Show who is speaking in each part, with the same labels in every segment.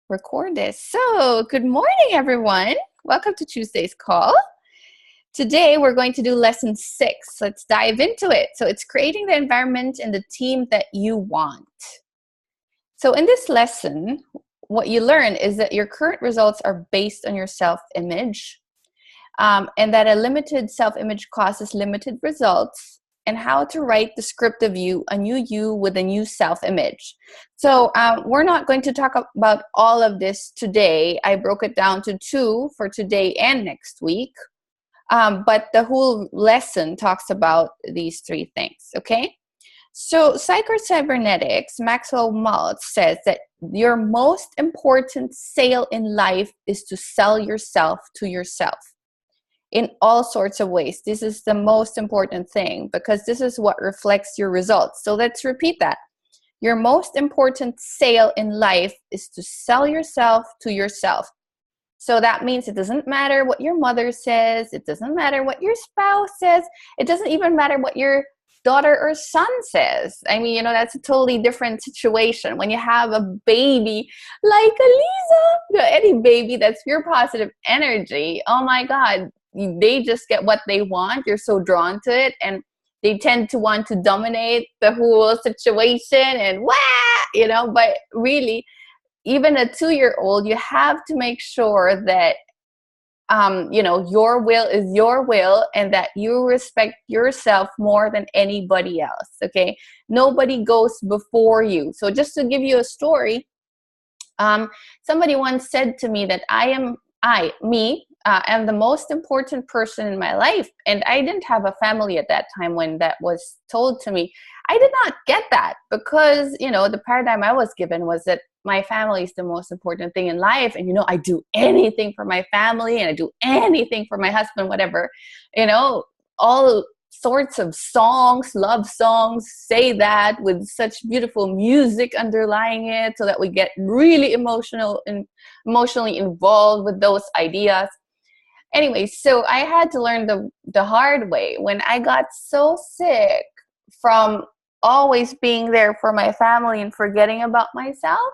Speaker 1: record this. So, good morning, everyone. Welcome to Tuesday's call. Today, we're going to do lesson 6. Let's dive into it. So, it's creating the environment and the team that you want. So, in this lesson, what you learn is that your current results are based on your self-image, and that a limited self-image causes limited results, and how to write the script of you, a new you with a new self-image. So we're not going to talk about all of this today. I broke it down to 2 for today and next week. But the whole lesson talks about these 3 things, okay? So psychocybernetics, Maxwell Maltz says that your most important sale in life is to sell yourself to yourself. In all sorts of ways. This is the most important thing because this is what reflects your results. So let's repeat that. Your most important sale in life is to sell yourself to yourself. So that means it doesn't matter what your mother says. It doesn't matter what your spouse says. It doesn't even matter what your daughter or son says. I mean, that's a totally different situation. When you have a baby like Elisa, any baby that's pure positive energy, oh my God, they just get what they want. You're so drawn to it, and they tend to want to dominate the whole situation and but really, even a 2-year-old, you have to make sure that your will is your will, and that you respect yourself more than anybody else. Okay, nobody goes before you. So just to give you a story, somebody once said to me that am the most important person in my life. And I didn't have a family at that time when that was told to me. I did not get that because, the paradigm I was given was that my family is the most important thing in life. And, I do anything for my family and I do anything for my husband, whatever, all sorts of songs, love songs, say that with such beautiful music underlying it so that we get really emotionally involved with those ideas. Anyway, so I had to learn the hard way when I got so sick from always being there for my family and forgetting about myself.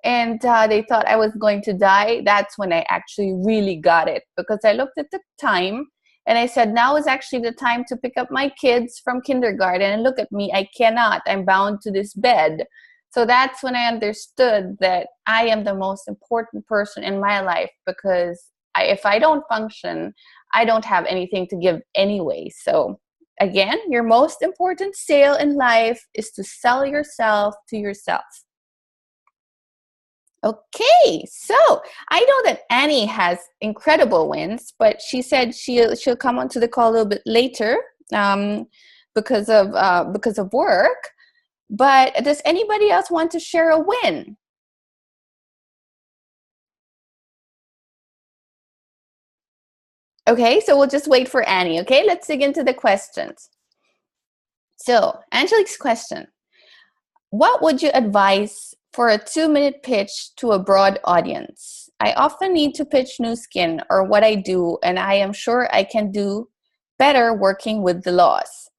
Speaker 1: And they thought I was going to die. That's when I actually really got it, because I looked at the time and I said, now is actually the time to pick up my kids from kindergarten, and look at me. I cannot. I'm bound to this bed. So that's when I understood that I am the most important person in my life, because if I don't function, I don't have anything to give anyway. So again, your most important sale in life is to sell yourself to yourself. Okay, so I know that Annie has incredible wins, but she said she'll come onto the call a little bit later because of work. But does anybody else want to share a win? Okay, so we'll just wait for Annie. Okay, let's dig into the questions. So Angelique's question: what would you advise for a 2-minute pitch to a broad audience? I often need to pitch Nu Skin or what I do, and I am sure I can do better working with the laws.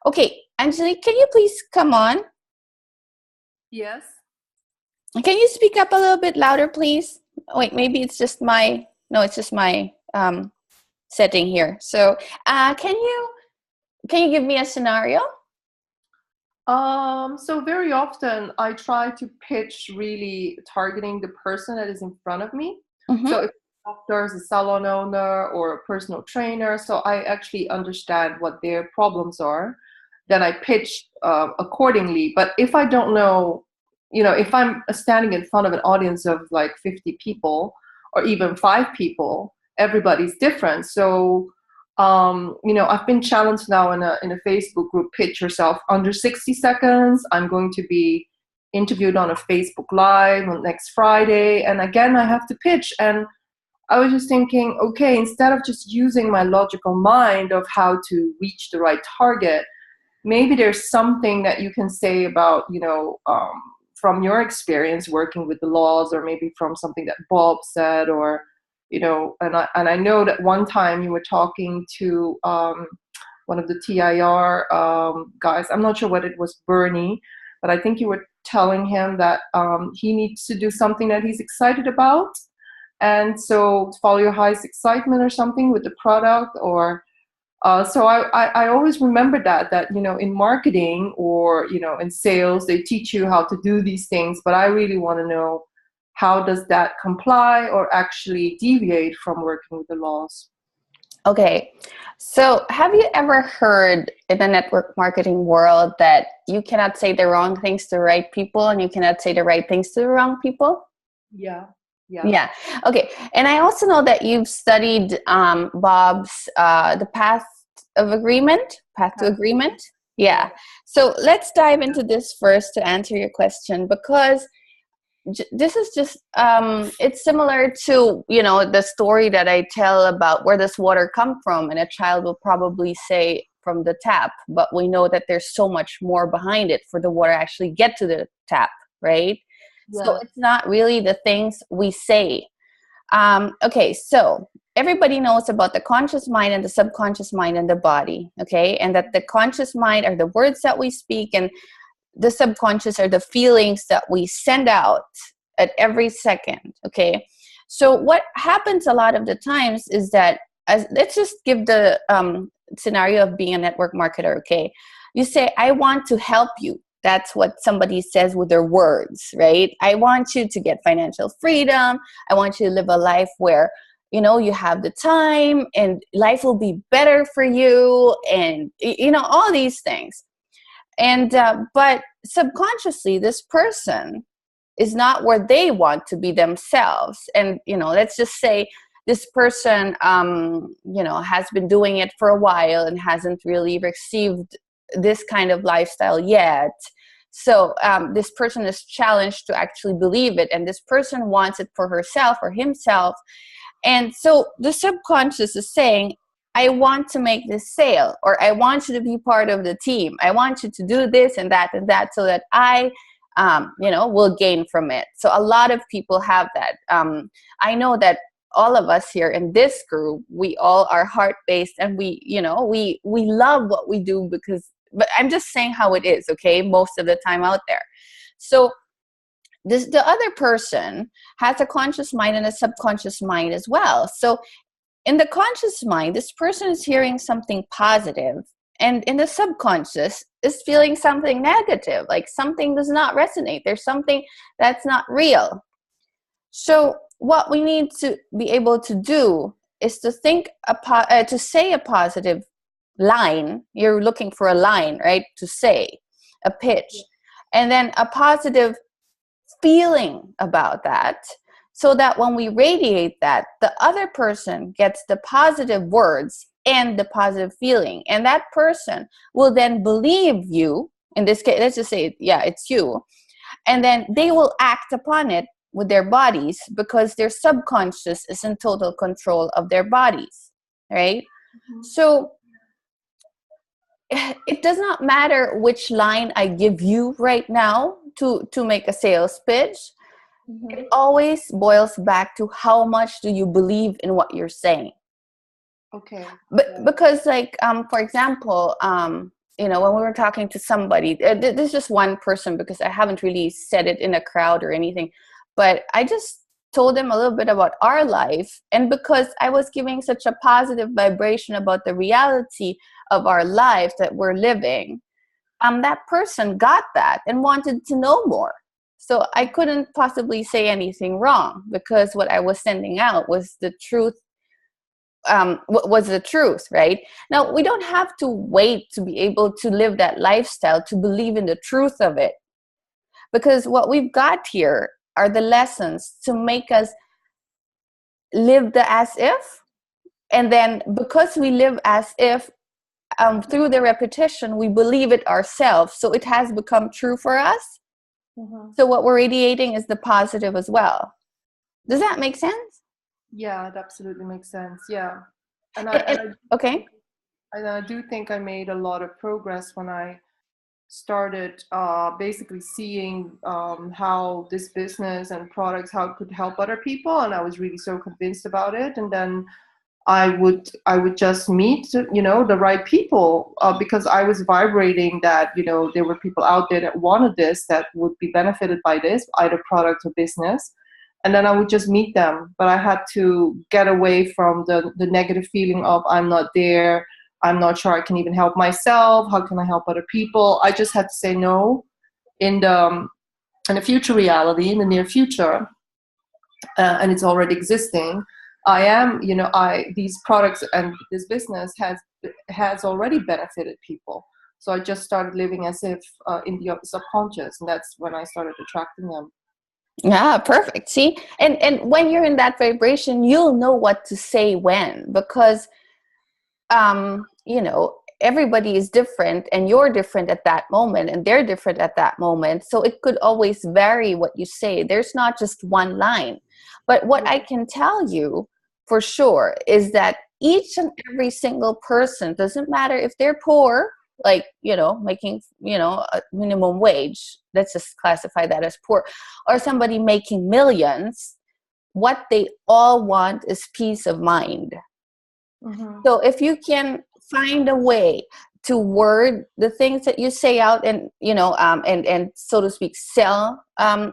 Speaker 1: Okay, Angelique, can you please come on?
Speaker 2: Yes.
Speaker 1: Can you speak up a little bit louder, please? Wait, maybe it's just my setting here. So can you give me a scenario?
Speaker 2: So very often I try to pitch really targeting the person that is in front of me. Mm-hmm. So if a doctor is a salon owner or a personal trainer, so I actually understand what their problems are, then I pitch accordingly. But if I don't know, if I'm standing in front of an audience of like 50 people or even 5 people, everybody's different. So I've been challenged now in a Facebook group, pitch yourself under 60 seconds. I'm going to be interviewed on a Facebook Live on next Friday. And again, I have to pitch. And I was just thinking, okay, instead of just using my logical mind of how to reach the right target, maybe there's something that you can say about, from your experience working with the laws, or maybe from something that Bob said, or and I know that one time you were talking to one of the TIR guys. I'm not sure whether it was Bernie, but I think you were telling him that he needs to do something that he's excited about. And so follow your highest excitement or something with the product, or so I always remember that, you know, in marketing or, you know, in sales, they teach you how to do these things, but I really want to know, how does that comply or actually deviate from working with the laws?
Speaker 1: Okay, so have you ever heard in the network marketing world that you cannot say the wrong things to the right people and you cannot say the right things to the wrong people?
Speaker 2: Yeah. Yeah.
Speaker 1: Yeah. Okay. And I also know that you've studied Bob's The Path of Agreement, Path to Agreement. Yeah. So let's dive into this first to answer your question, because this is just it's similar to, you know, the story that I tell about where does water come from, and a child will probably say from the tap, but we know that there's so much more behind it for the water actually get to the tap, right? So
Speaker 2: Yeah.
Speaker 1: it's not really the things we say. Okay, so everybody knows about the conscious mind and the subconscious mind and the body, okay? And that the conscious mind are the words that we speak, and the subconscious are the feelings that we send out at every second, okay? So what happens a lot of the times is that, let's just give the scenario of being a network marketer, okay? You say, I want to help you. That's what somebody says with their words, right? I want you to get financial freedom. I want you to live a life where, you know, you have the time and life will be better for you, and, you know, all these things. And but subconsciously, this person is not where they want to be themselves. And, you know, let's just say this person you know, has been doing it for a while and hasn't really received this kind of lifestyle yet. So this person is challenged to actually believe it, and this person wants it for herself or himself. And so the subconscious is saying, I want to make this sale, or I want you to be part of the team. I want you to do this and that so that I, you know, will gain from it. So a lot of people have that. I know that all of us here in this group, we all are heart-based, and we, you know, we love what we do because, but I'm just saying how it is, okay, most of the time out there. So the other person has a conscious mind and a subconscious mind as well. So in the conscious mind, this person is hearing something positive, and in the subconscious is feeling something negative, like something does not resonate. There's something that's not real. So what we need to be able to do is to think to say a positive line. You're looking for a line, right? To say a pitch, and then a positive feeling about that, so that when we radiate that, the other person gets the positive words and the positive feeling, and that person will then believe you. In this case, let's just say, yeah, it's you. And then they will act upon it with their bodies, because their subconscious is in total control of their bodies, right? Mm-hmm. So it does not matter which line I give you right now to make a sales pitch. Mm-hmm. It always boils back to how much do you believe in what you're saying.
Speaker 2: Okay.
Speaker 1: But because, like, for example, you know, when we were talking to somebody, this is just one person because I haven't really said it in a crowd or anything, but I just told them a little bit about our life. And because I was giving such a positive vibration about the reality of our life that we're living, that person got that and wanted to know more. So I couldn't possibly say anything wrong, because what I was sending out was the truth. Was the truth, right? Now, we don't have to wait to be able to live that lifestyle to believe in the truth of it, because what we've got here are the lessons to make us live the as if. And then because we live as if, through the repetition, we believe it ourselves, so it has become true for us. Mm-hmm. So what we're radiating is the positive as well. Does that make sense?
Speaker 2: Yeah, it absolutely makes sense. Yeah. And
Speaker 1: okay.
Speaker 2: And I do think I made a lot of progress when I started basically seeing how this business and products, how it could help other people. And I was really so convinced about it. And then I would just meet, the right people, because I was vibrating that, there were people out there that wanted this, that would be benefited by this, either product or business. And then I would just meet them. But I had to get away from the negative feeling of, I'm not there, I'm not sure I can even help myself, how can I help other people? I just had to say no. In the future reality, in the near future, and it's already existing, I am, these products and this business has already benefited people. So I just started living as if, in the subconscious, and that's when I started attracting them.
Speaker 1: Yeah, perfect. See, and when you're in that vibration, you'll know what to say when, because everybody is different, and you're different at that moment, and they're different at that moment. So it could always vary what you say. There's not just one line. But what I can tell you for sure is that each and every single person, doesn't matter if they're poor, like, making, a minimum wage, let's just classify that as poor, or somebody making millions, what they all want is peace of mind.
Speaker 2: Mm-hmm.
Speaker 1: So if you can find a way to word the things that you say out, and and so to speak, sell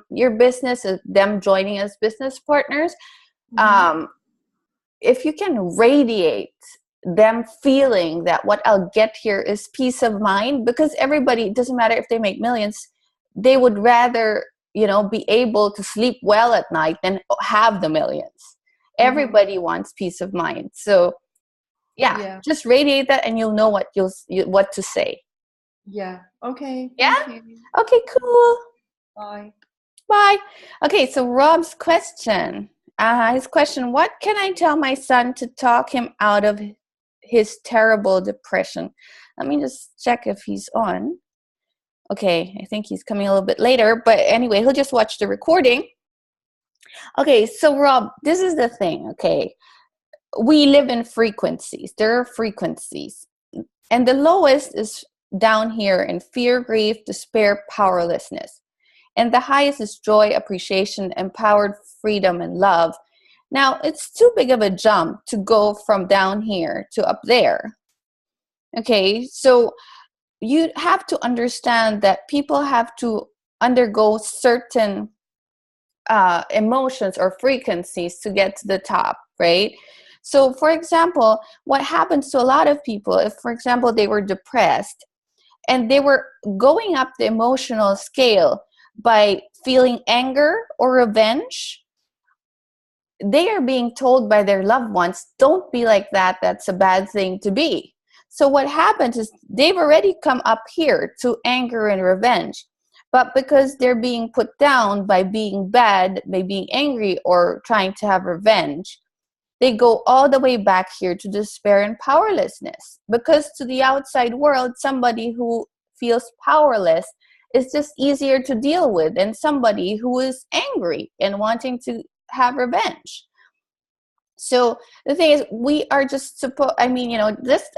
Speaker 1: your business, them joining as business partners,
Speaker 2: Mm-hmm.
Speaker 1: if you can radiate them feeling that what I'll get here is peace of mind, because everybody, it doesn't matter if they make millions, they would rather be able to sleep well at night than have the millions.
Speaker 2: Mm-hmm.
Speaker 1: Everybody wants peace of mind. So
Speaker 2: Yeah.
Speaker 1: just radiate that, and you'll know what what to say.
Speaker 2: Yeah. Okay.
Speaker 1: Yeah.
Speaker 2: Thank you.
Speaker 1: Okay, cool.
Speaker 2: Bye.
Speaker 1: Bye. Okay, so Rob's question. His question: what can I tell my son to talk him out of his terrible depression? Let me just check if he's on. Okay, I think he's coming a little bit later, but anyway, he'll just watch the recording. Okay, so Rob, this is the thing, okay? We live in frequencies. There are frequencies. And the lowest is down here in fear, grief, despair, powerlessness. And the highest is joy, appreciation, empowered freedom, and love. Now, it's too big of a jump to go from down here to up there. Okay, so you have to understand that people have to undergo certain emotions or frequencies to get to the top, right? So, for example, what happens to a lot of people, if, for example, they were depressed and they were going up the emotional scale by feeling anger or revenge, they are being told by their loved ones, don't be like that, that's a bad thing to be. So what happens is they've already come up here to anger and revenge, but because they're being put down by being bad, by being angry or trying to have revenge, they go all the way back here to despair and powerlessness. Because to the outside world, somebody who feels powerless is just easier to deal with than somebody who is angry and wanting to have revenge. So the thing is, we are just supposed, let's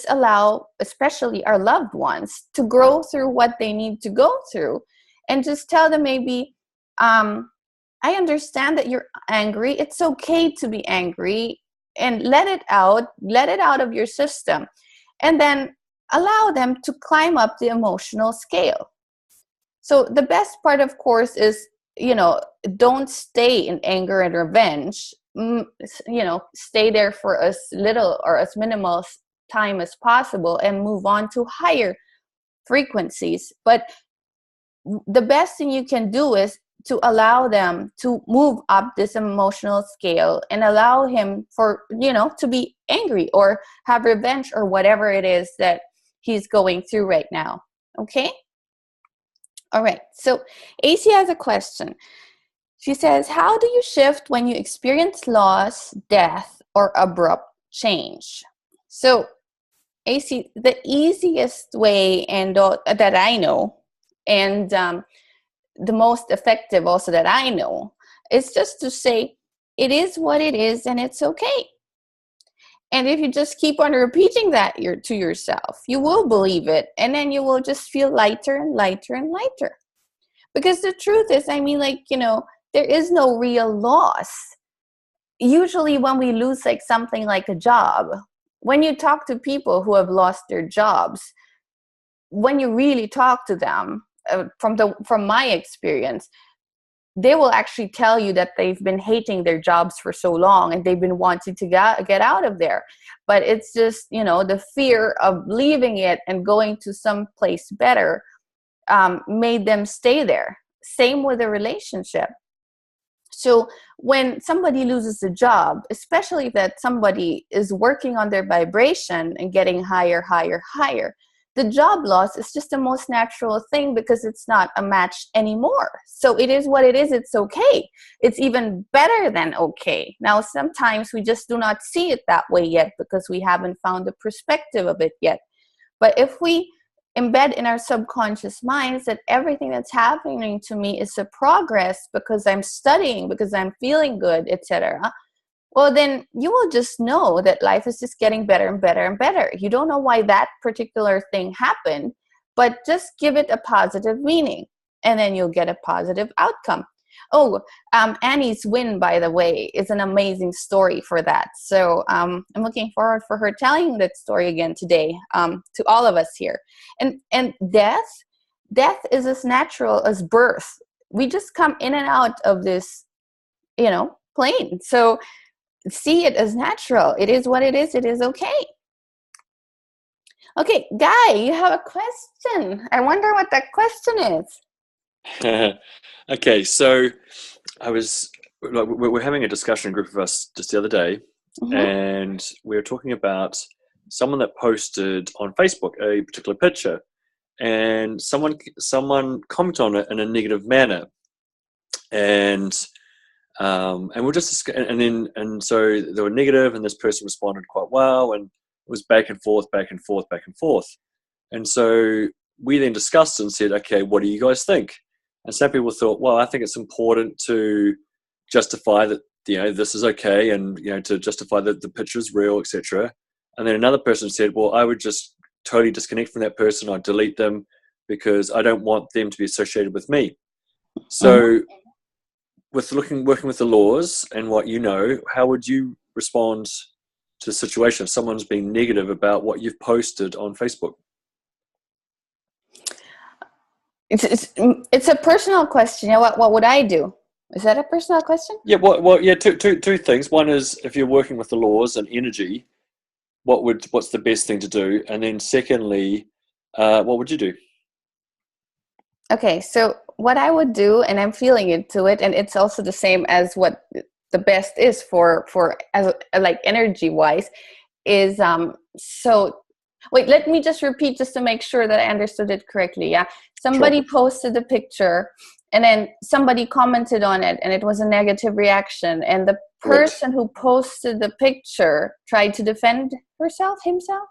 Speaker 1: allow especially our loved ones to grow through what they need to go through, and just tell them, maybe, I understand that you're angry. It's okay to be angry, and let it out of your system. And then allow them to climb up the emotional scale. So the best part, of course, is, don't stay in anger and revenge. Stay there for as little or as minimal time as possible and move on to higher frequencies. But the best thing you can do is to allow them to move up this emotional scale and allow him to be angry or have revenge or whatever it is that he's going through right now. Okay? All right. So AC has a question. She says, how do you shift when you experience loss, death, or abrupt change? So AC, the easiest way that I know, and the most effective also that I know, is just to say, it is what it is and it's okay. And if you just keep on repeating that to yourself, you will believe it. And then you will just feel lighter and lighter and lighter. Because the truth is, there is no real loss. usually when we lose like something like a job, when you talk to people who have lost their jobs, when you really talk to them, from my experience, they will actually tell you that they've been hating their jobs for so long and they've been wanting to get out of there. But it's just, the fear of leaving it and going to some place better made them stay there. Same with a relationship. So when somebody loses a job, especially if that somebody is working on their vibration and getting higher, higher, higher, the job loss is just the most natural thing because it's not a match anymore. So it is what it is. It's okay. It's even better than okay. Now, sometimes we just do not see it that way yet because we haven't found the perspective of it yet. But if we embed in our subconscious minds that everything that's happening to me is a progress because I'm studying, because I'm feeling good, etc., well, then you will just know that life is just getting better and better and better. You don't know why that particular thing happened, but just give it a positive meaning, and then you'll get a positive outcome. Oh, Annie's win, by the way, is an amazing story for that. So I'm looking forward for her telling that story again today to all of us here. And death is as natural as birth. We just come in and out of this, plane. So see it as natural. It is what it is. It is okay. Okay, Guy, you have a question. I wonder what that question is.
Speaker 3: Okay, so we're having a discussion group of us just the other day, and we were talking about someone that posted on Facebook a particular picture, and someone commented on it in a negative manner, and we're just and so they were negative, and this person responded quite well, and it was back and forth, back and forth, back and forth, and so we then discussed and said, okay, what do you guys think? And some people thought, well, I think it's important to justify that, this is okay, and, to justify that the picture is real, etc. And then another person said, well, I would just totally disconnect from that person. I'd delete them because I don't want them to be associated with me. So with working with the laws and what how would you respond to the situation if someone's being negative about what you've posted on Facebook?
Speaker 1: It's a personal question. What would I do? Is that a personal question?
Speaker 3: Yeah. Well, yeah. Two things. One is if you're working with the laws and energy, what's the best thing to do? And then secondly, what would you do?
Speaker 1: Okay. So what I would do, and I'm feeling into it, and it's also the same as what the best is for as like energy wise, is so. Wait, let me just repeat just to make sure that I understood it correctly. Yeah. Somebody posted a picture and then somebody commented on it and it was a negative reaction. And the person who posted the picture tried to defend himself?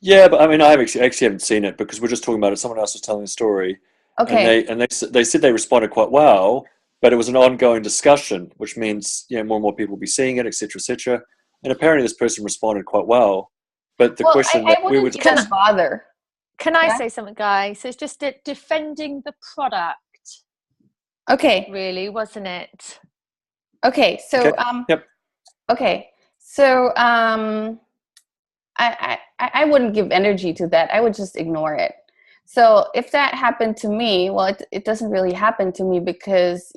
Speaker 3: Yeah, but I mean, I actually haven't seen it because we're just talking about it. Someone else was telling the story.
Speaker 1: Okay.
Speaker 3: And they said they responded quite well, but it was an ongoing discussion, which means, more and more people will be seeing it, et cetera, et cetera. And apparently this person responded quite well. But the question
Speaker 1: I wouldn't even bother.
Speaker 4: Can I say something, guys? So it's just defending the product.
Speaker 1: Okay.
Speaker 4: Really, wasn't it?
Speaker 1: Okay. So
Speaker 3: Yep.
Speaker 1: Okay. So I wouldn't give energy to that. I would just ignore it. So if that happened to me, well, it doesn't really happen to me because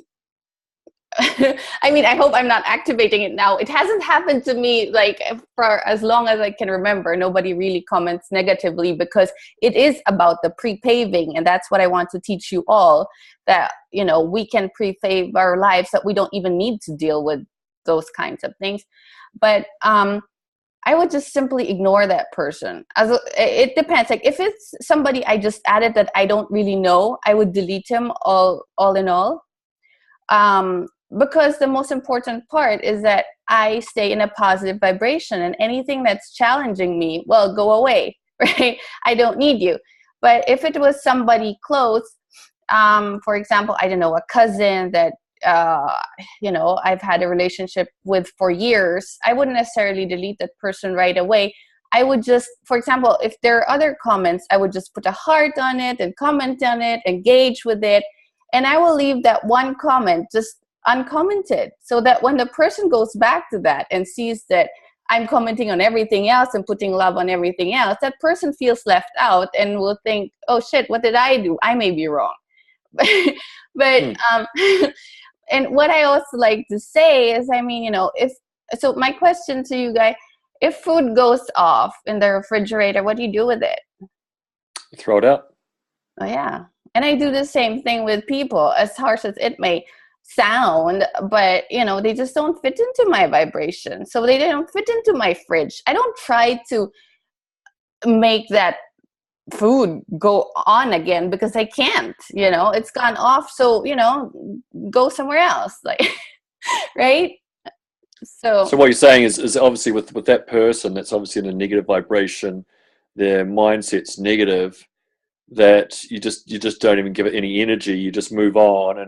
Speaker 1: I mean, I hope I'm not activating it now. It hasn't happened to me like for as long as I can remember. Nobody really comments negatively because it is about the pre-paving. And that's what I want to teach you all, that, we can pre-pave our lives, that we don't even need to deal with those kinds of things. But I would just simply ignore that person. It depends. Like if it's somebody I just added that I don't really know, I would delete him all in all. Because the most important part is that I stay in a positive vibration, and anything that's challenging me, well, go away, right? I don't need you. But if it was somebody close, for example, I don't know, a cousin that, I've had a relationship with for years, I wouldn't necessarily delete that person right away. I would just, for example, if there are other comments, I would just put a heart on it and comment on it, engage with it. And I will leave that one comment just uncommented, so that when the person goes back to that and sees that I'm commenting on everything else and putting love on everything else, that person feels left out and will think, oh shit, what did I do? I may be wrong. But and what I also like to say is, I mean, if so, my question to you guys, if food goes off in the refrigerator, what do you do with it?
Speaker 3: Throw it out.
Speaker 1: Oh yeah. And I do the same thing with people, as harsh as it may sound, but they just don't fit into my vibration. So they don't fit into my fridge. I don't try to make that food go on again, because I can't. It's gone off, so go somewhere else, like right. So
Speaker 3: what you're saying is obviously with that person that's obviously in a negative vibration, their mindset's negative, that you just don't even give it any energy. You just move on,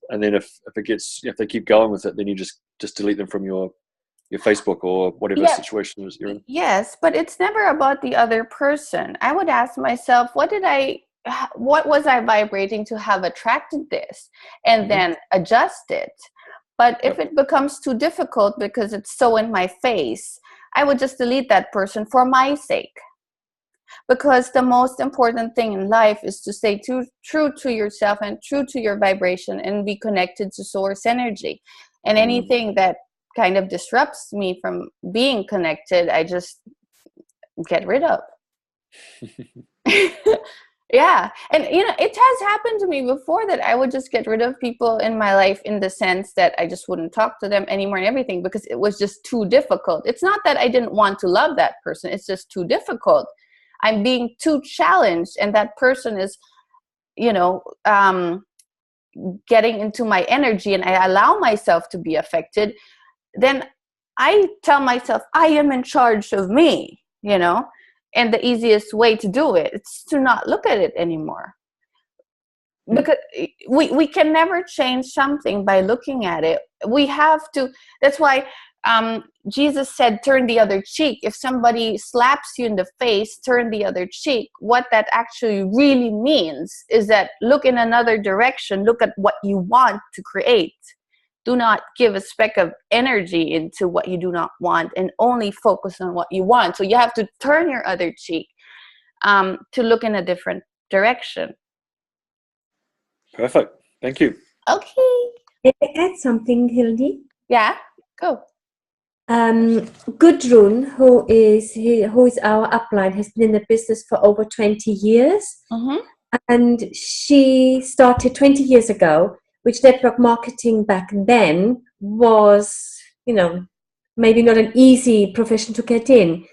Speaker 3: and then if they keep going with it, then you just delete them from your Facebook or whatever situation you're in.
Speaker 1: Yes, but it's never about the other person. I would ask myself, what was I vibrating to have attracted this, and then adjust it. But if it becomes too difficult because it's so in my face, I would just delete that person for my sake. Because the most important thing in life is to stay true to yourself and true to your vibration and be connected to source energy. And anything that kind of disrupts me from being connected, I just get rid of. Yeah. And, it has happened to me before that I would just get rid of people in my life, in the sense that I just wouldn't talk to them anymore and everything, because it was just too difficult. It's not that I didn't want to love that person. It's just too difficult. I'm being too challenged, and that person is, getting into my energy, and I allow myself to be affected. Then I tell myself I am in charge of me, and the easiest way to do it is to not look at it anymore. Because we can never change something by looking at it. We have to. That's why Jesus said, turn the other cheek. If somebody slaps you in the face, turn the other cheek. What that actually really means is that look in another direction. Look at what you want to create. Do not give a speck of energy into what you do not want, and only focus on what you want. So you have to turn your other cheek to look in a different direction.
Speaker 3: Perfect. Thank you.
Speaker 1: Okay.
Speaker 5: Can I add something, Hildy?
Speaker 1: Yeah, go.
Speaker 5: Gudrun, who is our upline, has been in the business for over 20 years. And she started 20 years ago, which network marketing back then was, maybe not an easy profession to get in.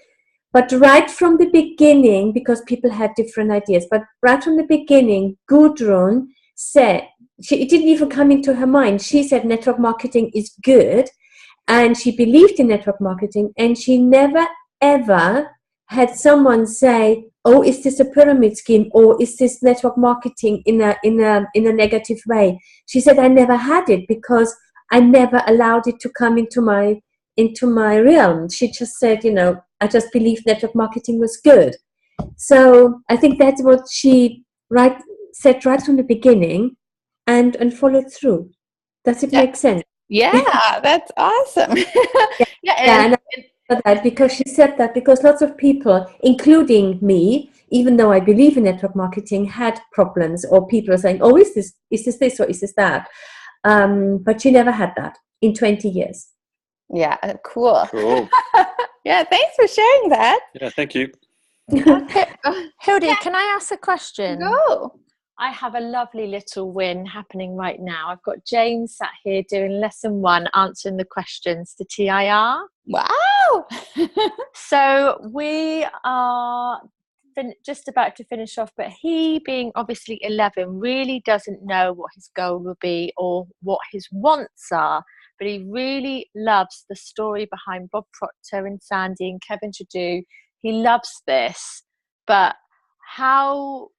Speaker 5: But right from the beginning, because people had different ideas, but right from the beginning, Gudrun said, it didn't even come into her mind. She said network marketing is good. And she believed in network marketing, and she never ever had someone say, "Oh, is this a pyramid scheme, or is this network marketing in a negative way?" She said, "I never had it because I never allowed it to come into my realm." She just said, "I just believed network marketing was good." So I think that's what she said right from the beginning, and followed through. Does it make sense?
Speaker 1: Yeah, that's awesome.
Speaker 5: And that because she said that, because lots of people, including me, even though I believe in network marketing, had problems, or people are saying, "Oh, is this or is this that?" But she never had that in 20 years.
Speaker 1: Yeah, cool.
Speaker 3: Cool.
Speaker 1: Yeah, thanks for sharing that.
Speaker 3: Yeah, thank you.
Speaker 4: Hildy, can I ask a question?
Speaker 1: Go.
Speaker 4: I have a lovely little win happening right now. I've got James sat here doing lesson 1, answering the questions to TIR.
Speaker 1: Wow.
Speaker 4: So we are just about to finish off, but he, being obviously 11, really doesn't know what his goal will be or what his wants are, but he really loves the story behind Bob Proctor and Sandy and Kevin Jadu. He loves this, but how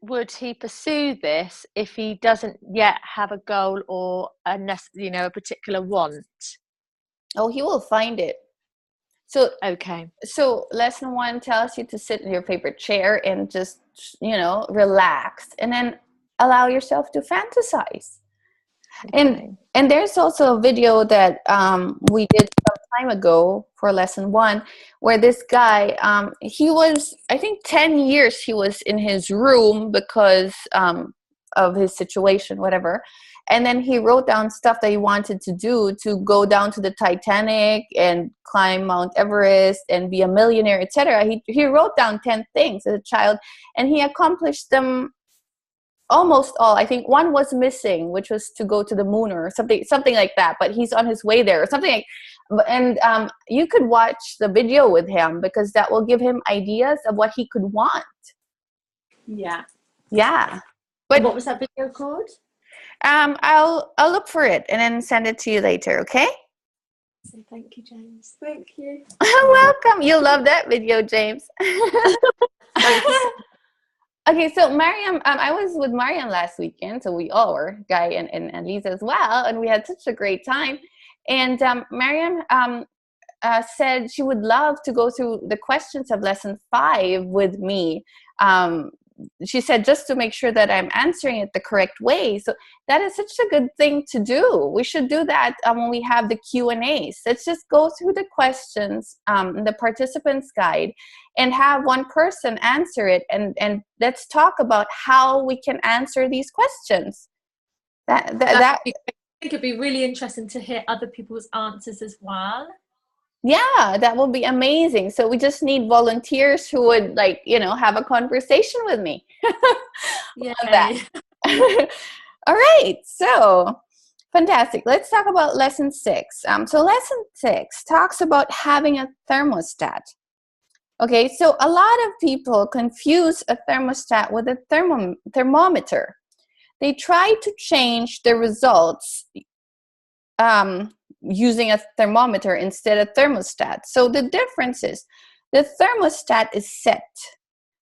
Speaker 4: would he pursue this if he doesn't yet have a goal or a particular want?
Speaker 1: Oh, he will find it. So
Speaker 4: okay.
Speaker 1: So lesson 1 tells you to sit in your favorite chair and just relax, and then allow yourself to fantasize. And there's also a video that we did some time ago for lesson 1, where this guy, he was, I think 10 years he was in his room because of his situation, whatever. And then he wrote down stuff that he wanted to do, to go down to the Titanic and climb Mount Everest and be a millionaire, etc. He wrote down 10 things as a child, and he accomplished them almost all. I think one was missing, which was to go to the moon or something like that. But he's on his way there or something like. And you could watch the video with him, because that will give him ideas of what he could want.
Speaker 4: Yeah.
Speaker 1: But
Speaker 4: what was that video called?
Speaker 1: I'll look for it and then send it to you later. Okay.
Speaker 4: So thank you, James. Thank you.
Speaker 1: Welcome. You'll love that video, James. Okay, so Mariam, I was with Mariam last weekend, so we all were, Guy and Lisa as well, and we had such a great time. And Mariam said she would love to go through the questions of lesson 5 with me. She said, just to make sure that I'm answering it the correct way. So that is such a good thing to do. We should do that when we have the Q&As. Let's just go through the questions, the participants guide, and have one person answer it. And let's talk about how we can answer these questions.
Speaker 4: I think it'd be really interesting to hear other people's answers as well.
Speaker 1: Yeah, that will be amazing. So we just need volunteers who would, like, have a conversation with me.
Speaker 4: Yeah.
Speaker 1: That. All right. So fantastic. Let's talk about lesson 6. So lesson 6 talks about having a thermostat. Okay. So a lot of people confuse a thermostat with a thermometer. They try to change the results using a thermometer instead of thermostat. So the difference is the thermostat is set,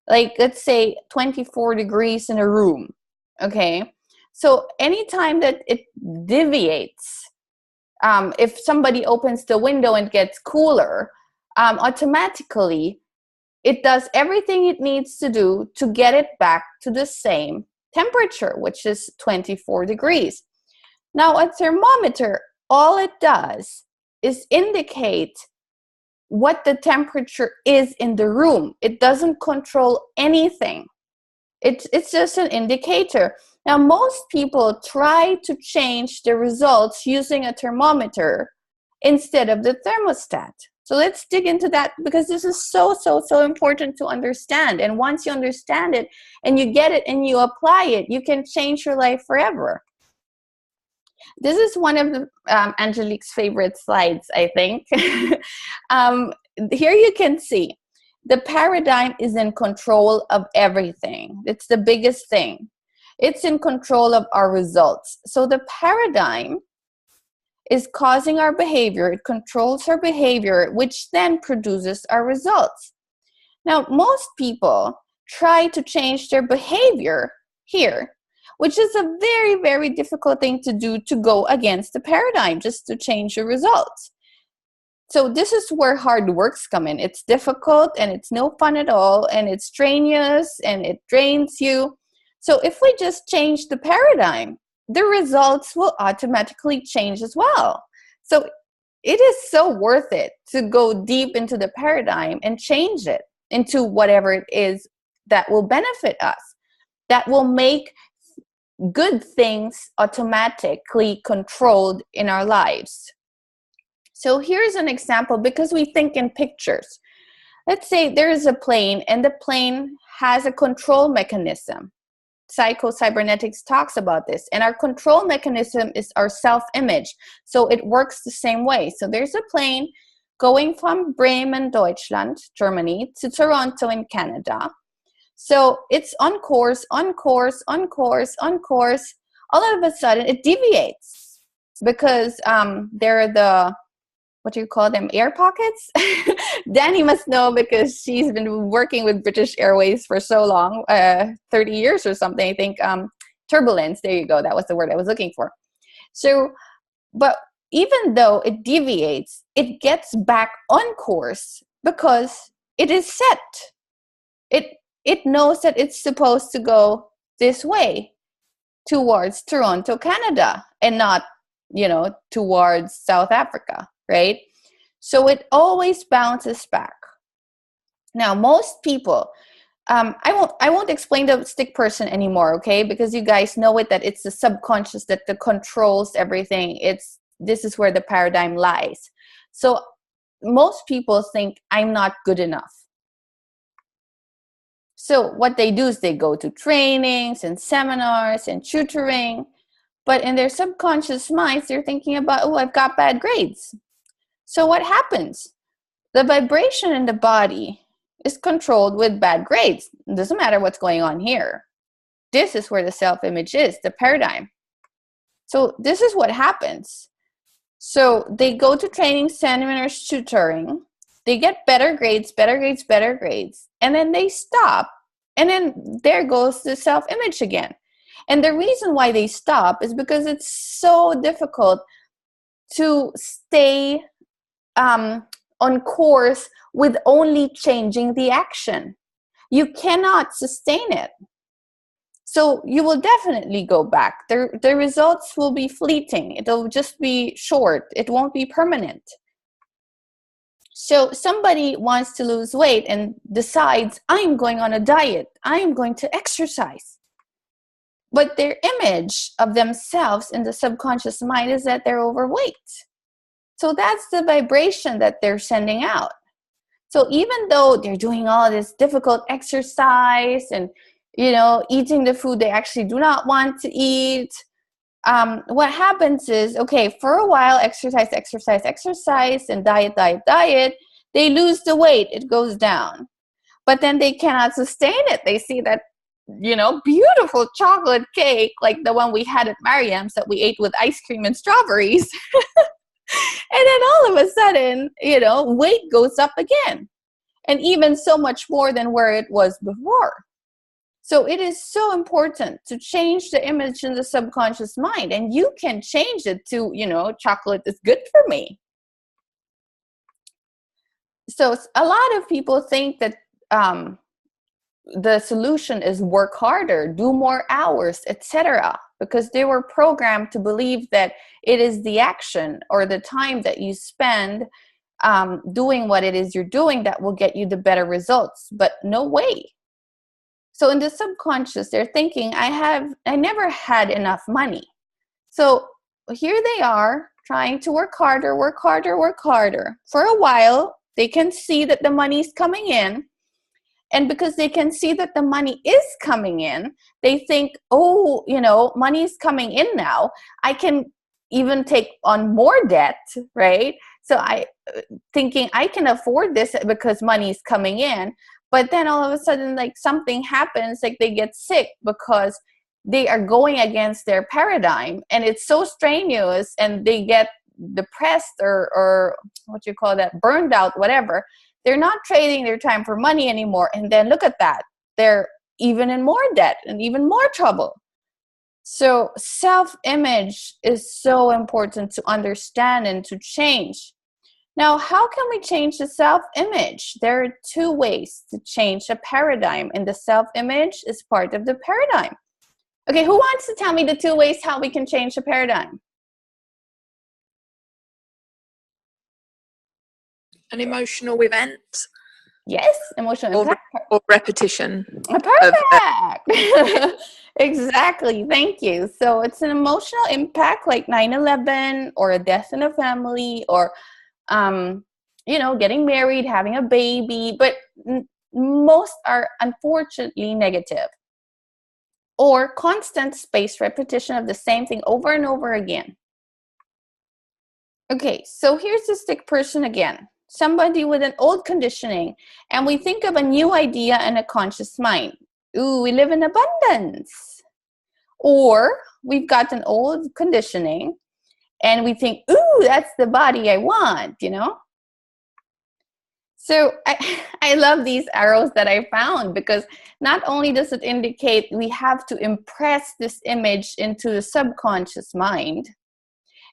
Speaker 1: like let's say 24 degrees in a room. Okay. So anytime that it deviates, if somebody opens the window and gets cooler, automatically it does everything it needs to do to get it back to the same temperature, which is 24 degrees. Now a thermometer, all it does is indicate what the temperature is in the room. It doesn't control anything. It's just an indicator. Now, most people try to change the results using a thermometer instead of the thermostat. So let's dig into that, because this is so important to understand. And once you understand it and you get it and you apply it, you can change your life forever. This is one of Angelique's favorite slides, I think. Here you can see the paradigm is in control of everything. It's the biggest thing. It's in control of our results. So the paradigm is causing our behavior. It controls our behavior, which then produces our results. Now, most people try to change their behavior here, which is a very difficult thing to do, to go against the paradigm, just to change the results. So this is where hard works come in. It's difficult and it's no fun at all, and it's strenuous and it drains you. So if we just change the paradigm, the results will automatically change as well. So it is so worth it to go deep into the paradigm and change it into whatever it is that will benefit us, that will make good things automatically controlled in our lives. So here's an example, because we think in pictures. Let's say there is a plane, and the plane has a control mechanism. Psycho-cybernetics talks about this, and our control mechanism is our self-image. So it works the same way. So there's a plane going from Bremen, Deutschland, Germany, to Toronto in Canada. So it's on course. All of a sudden it deviates, because there are the, what do you call them, air pockets? Danny must know, because she's been working with British Airways for so long, 30 years or something, I think. Turbulence, there you go. That was the word I was looking for. So, but even though it deviates, it gets back on course because it is set. It knows that it's supposed to go this way towards Toronto, Canada. and not, towards South Africa, right? So it always bounces back. Now, most people, I won't explain the stick person anymore, okay? Because you guys know it, that it's the subconscious that controls everything. This is where the paradigm lies. So most people think I'm not good enough. So what they do is they go to trainings and seminars and tutoring, but in their subconscious minds, they're thinking about, oh, I've got bad grades. So what happens? The vibration in the body is controlled with bad grades. It doesn't matter what's going on here. This is where the self-image is, the paradigm. So this is what happens. So they go to training, seminars, tutoring. They get better grades, and then they stop. And then there goes the self-image again. And the reason why they stop is because it's so difficult to stay on course with only changing the action. You cannot sustain it. So you will definitely go back. The results will be fleeting. It'll just be short. It won't be permanent. So somebody wants to lose weight and decides, I'm going on a diet. I'm going to exercise. But their image of themselves in the subconscious mind is that they're overweight. So that's the vibration that they're sending out. So even though they're doing all this difficult exercise and, eating the food they actually do not want to eat, what happens is, okay, for a while, exercise, and diet, they lose the weight, it goes down. But then they cannot sustain it. They see that, beautiful chocolate cake, like the one we had at Mariam's that we ate with ice cream and strawberries. And then all of a sudden, weight goes up again. And even so much more than where it was before. So it is so important to change the image in the subconscious mind. And you can change it to, chocolate is good for me. So a lot of people think that the solution is work harder, do more hours, etc. Because they were programmed to believe that it is the action or the time that you spend doing what it is you're doing that will get you the better results. But no way. So in the subconscious, they're thinking, I never had enough money. So here they are trying to work harder. For a while, they can see that the money's coming in. And because they can see that the money is coming in, they think, oh, money's coming in now. I can even take on more debt, right? So thinking I can afford this because money's coming in. But then all of a sudden, like something happens, like they get sick because they are going against their paradigm. And it's so strenuous and they get depressed or what you call that, burned out, whatever. They're not trading their time for money anymore. And then look at that. They're even in more debt and even more trouble. So self-image is so important to understand and to change. Now, how can we change the self-image? There are two ways to change a paradigm, and the self-image is part of the paradigm. Okay, who wants to tell me the two ways how we can change the paradigm?
Speaker 6: An emotional event.
Speaker 1: Yes, emotional impact.
Speaker 6: Or repetition.
Speaker 1: Perfect. Exactly. Thank you. So it's an emotional impact like 9/11 or a death in a family or, getting married, having a baby. But most are unfortunately negative. Or constant spaced repetition of the same thing over and over again. Okay, so here's the stick person again. Somebody with an old conditioning, and we think of a new idea and a conscious mind. Ooh, we live in abundance. Or we've got an old conditioning, and we think, ooh, that's the body I want, So I love these arrows that I found because not only does it indicate we have to impress this image into the subconscious mind,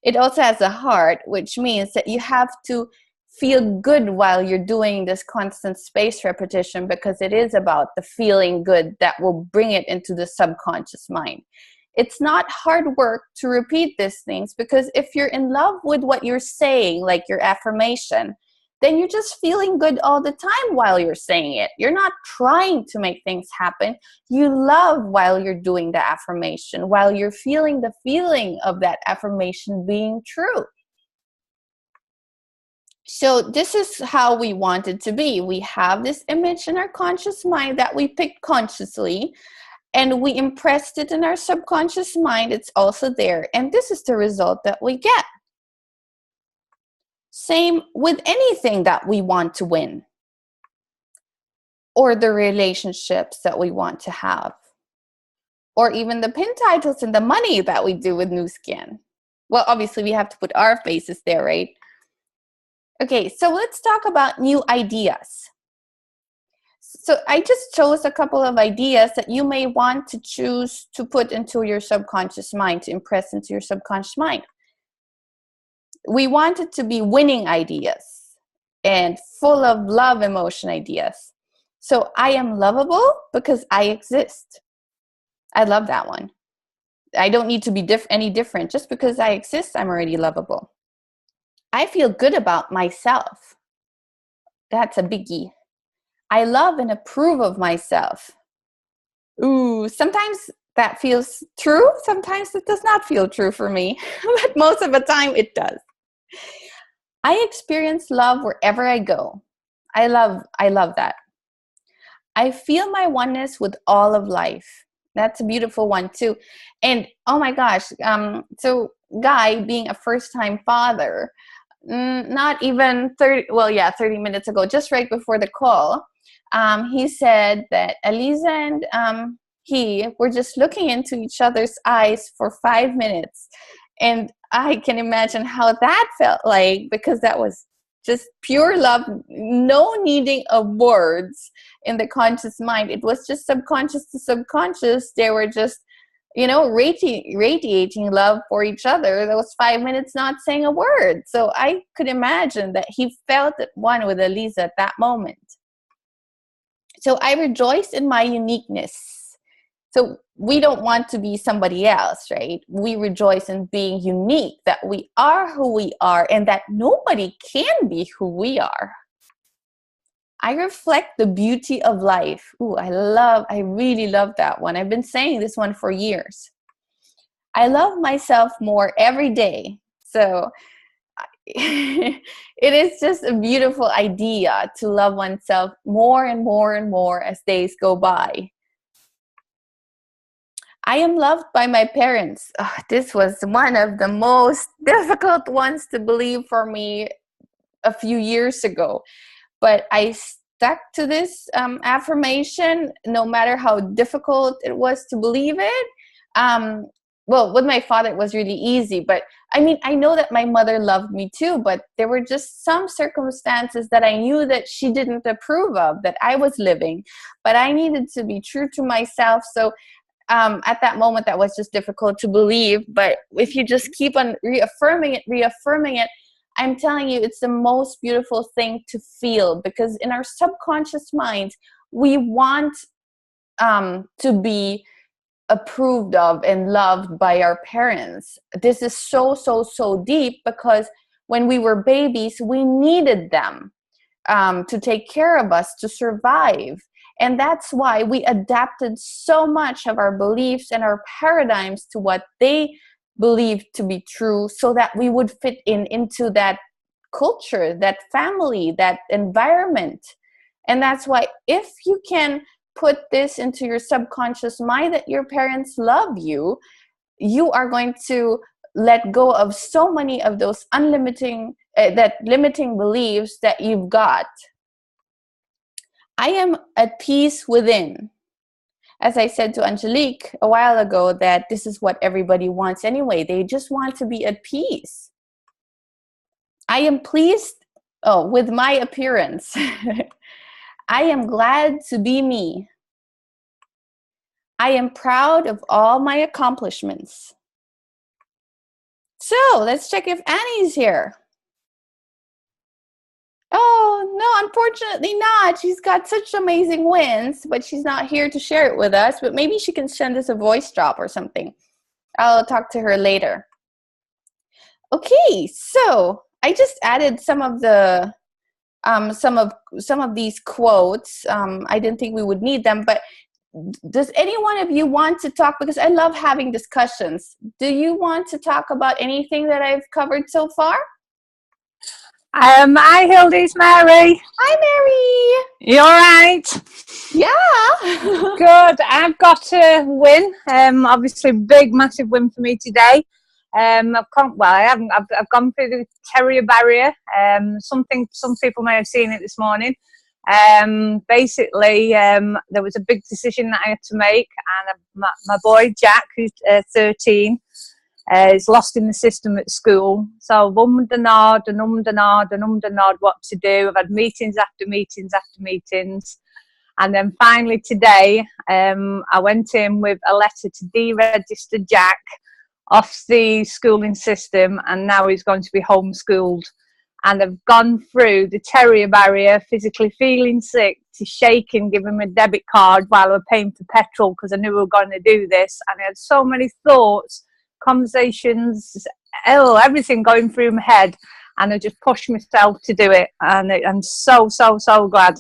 Speaker 1: it also has a heart, which means that you have to feel good while you're doing this constant space repetition because it is about the feeling good that will bring it into the subconscious mind. It's not hard work to repeat these things, because if you're in love with what you're saying, like your affirmation, then you're just feeling good all the time while you're saying it. You're not trying to make things happen. You love while you're doing the affirmation, while you're feeling the feeling of that affirmation being true. So this is how we want it to be. We have this image in our conscious mind that we picked consciously, and we impressed it in our subconscious mind. It's also there. And this is the result that we get. Same with anything that we want to win, or the relationships that we want to have, or even the pin titles and the money that we do with New Skin. Well, obviously we have to put our faces there, right? Okay, so let's talk about new ideas. So I just chose a couple of ideas that you may want to choose to put into your subconscious mind, to impress into your subconscious mind. We want it to be winning ideas and full of love emotion ideas. So I am lovable because I exist. I love that one. I don't need to be any different. Just because I exist, I'm already lovable. I feel good about myself. That's a biggie. I love and approve of myself. Ooh, sometimes that feels true. Sometimes it does not feel true for me. But most of the time it does. I experience love wherever I go. I love that. I feel my oneness with all of life. That's a beautiful one too. And oh my gosh, so Guy, being a first-time father, not even 30 minutes ago, just right before the call, he said that Eliza and he were just looking into each other's eyes for 5 minutes. And I can imagine how that felt like, because that was just pure love, no needing of words in the conscious mind. It was just subconscious to subconscious. They were just, radiating love for each other. Those 5 minutes not saying a word. So I could imagine that he felt at one with Eliza at that moment. So I rejoice in my uniqueness. So we don't want to be somebody else, right? We rejoice in being unique, that we are who we are, and that nobody can be who we are. I reflect the beauty of life. Ooh, I really love that one. I've been saying this one for years. I love myself more every day. So it is just a beautiful idea to love oneself more and more and more as days go by. I am loved by my parents. This was one of the most difficult ones to believe for me a few years ago. But I stuck to this affirmation no matter how difficult it was to believe it. Well, with my father, it was really easy. But I mean, I know that my mother loved me too, but there were just some circumstances that I knew that she didn't approve of, that I was living. But I needed to be true to myself. So at that moment, that was just difficult to believe. But if you just keep on reaffirming it, I'm telling you, it's the most beautiful thing to feel, because in our subconscious mind, we want to be approved of and loved by our parents. This is so, so, so deep, because when we were babies, we needed them to take care of us, to survive. And that's why we adapted so much of our beliefs and our paradigms to what they believed to be true, so that we would fit into that culture, that family, that environment. And that's why, if you can put this into your subconscious mind that your parents love you, you are going to let go of so many of those limiting beliefs that you've got. I am at peace within. As I said to Angelique a while ago, that this is what everybody wants anyway. They just want to be at peace. I am pleased with my appearance. I am glad to be me. I am proud of all my accomplishments. So let's check if Annie's here. Oh, no, unfortunately not. She's got such amazing wins, but she's not here to share it with us. But maybe she can send us a voice drop or something. I'll talk to her later. Okay, so I just added some of the some of these quotes. I didn't think we would need them, but does any one of you want to talk? Because I love having discussions. Do you want to talk about anything that I've covered so far?
Speaker 7: Hi, Hildy, it's Mary.
Speaker 1: Hi, Mary.
Speaker 7: You all right?
Speaker 1: Yeah.
Speaker 7: Good. I've got a win. Obviously, big, massive win for me today. I haven't. I've gone through the terrier barrier. Some people may have seen it this morning. Basically, there was a big decision that I had to make, and my boy Jack, who's 13, is lost in the system at school. So ummed and nod what to do. I've had meetings after meetings after meetings. And then finally today, I went in with a letter to deregister Jack off the schooling system, and now he's going to be homeschooled. And I've gone through the terrier barrier, physically feeling sick, to shaking, giving him a debit card while I was paying for petrol because I knew we were going to do this. And I had so many thoughts, conversations, everything going through my head, and I just pushed myself to do it. And I'm so glad.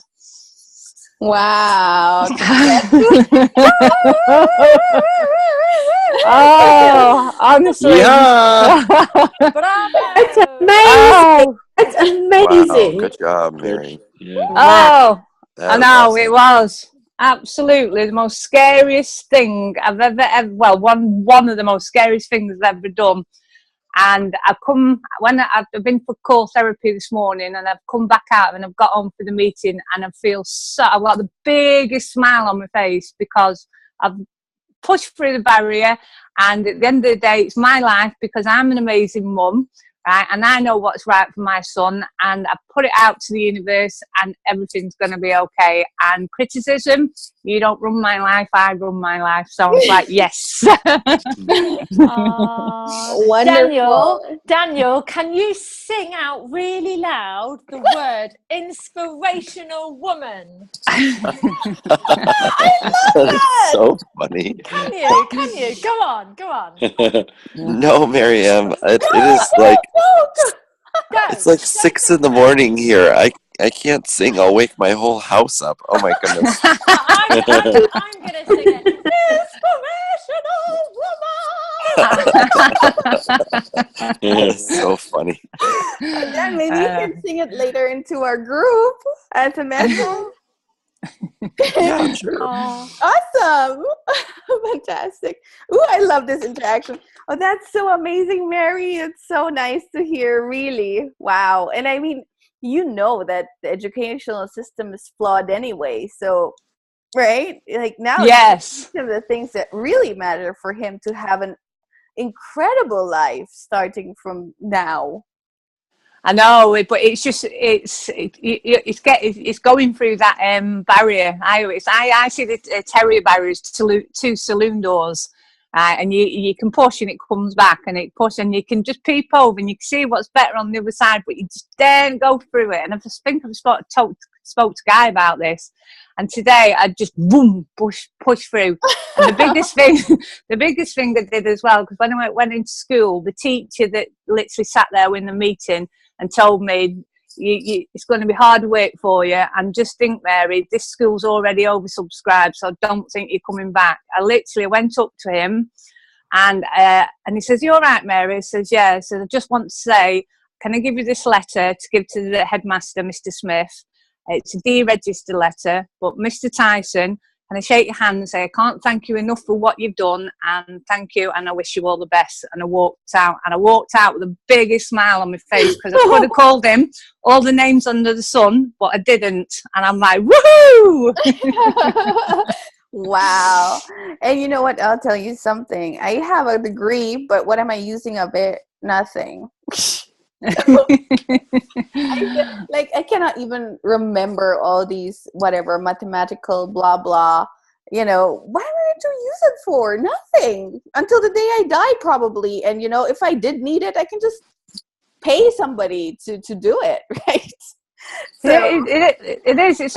Speaker 1: Wow.
Speaker 7: Oh, honestly.
Speaker 3: Yeah.
Speaker 5: That's amazing. That's amazing.
Speaker 8: Wow, good job, Mary.
Speaker 3: Yeah.
Speaker 7: Oh,
Speaker 8: That
Speaker 7: I
Speaker 8: was
Speaker 7: know,
Speaker 8: awesome.
Speaker 7: it was absolutely the most scariest thing I've ever well, one of the most scariest things I've ever done. And I've been for core therapy this morning, and I've come back out and I've got on for the meeting, and I've got the biggest smile on my face because I've pushed through the barrier, and at the end of the day, it's my life because I'm an amazing mum, right? And I know what's right for my son, and I put it out to the universe, and everything's going to be okay. And criticism, you don't run my life, I run my life. So I was like, yes.
Speaker 1: Wonderful.
Speaker 4: Daniel, can you sing out really loud the word inspirational woman?
Speaker 8: That's so funny.
Speaker 4: Can you? Go on.
Speaker 8: No, Miriam, it is like it's like 6 a.m. here. I can't sing. I'll wake my whole house up. Oh my goodness.
Speaker 4: I'm gonna sing it. Inspirational woman.
Speaker 8: That's so funny.
Speaker 1: Then maybe you can sing it later into our group as a message.
Speaker 8: Yeah, sure.
Speaker 1: Awesome. Fantastic. Ooh, I love this interaction. Oh, that's so amazing, Mary. It's so nice to hear, really. Wow. And I mean, you know that the educational system is flawed anyway. So, right? Like now,
Speaker 7: Yes.
Speaker 1: one of the things that really matter for him to have an incredible life starting from now.
Speaker 7: I know, but it's just it's going through that barrier. I see the terrier barrier as two saloon doors, and you can push and it comes back, and it pushes and you can just peep over and you can see what's better on the other side, but you just daren't go through it. And I just think I've spoke to Guy about this, and today I just boom push through. And the biggest thing I did as well, because when I went into school, the teacher that literally sat there in the meeting and told me, it's going to be hard work for you, and just think, Mary, this school's already oversubscribed, so don't think you're coming back. I literally went up to him, and he says, "You all right, Mary?" I says, "Yeah." I said, "I just want to say, can I give you this letter to give to the headmaster, Mr. Smith? It's a deregister letter, but Mr. Tyson, can I shake your hand and say, I can't thank you enough for what you've done, and thank you, and I wish you all the best." And I walked out with the biggest smile on my face, because I could have called him all the names under the sun, but I didn't. And I'm like, woohoo!
Speaker 1: Wow. And you know what? I'll tell you something. I have a degree, but what am I using of it? Nothing. I cannot even remember all these whatever mathematical blah blah. Why would I use it for? Nothing until the day I die, probably. And if I did need it, I can just pay somebody to do it, right? So
Speaker 7: it is. It's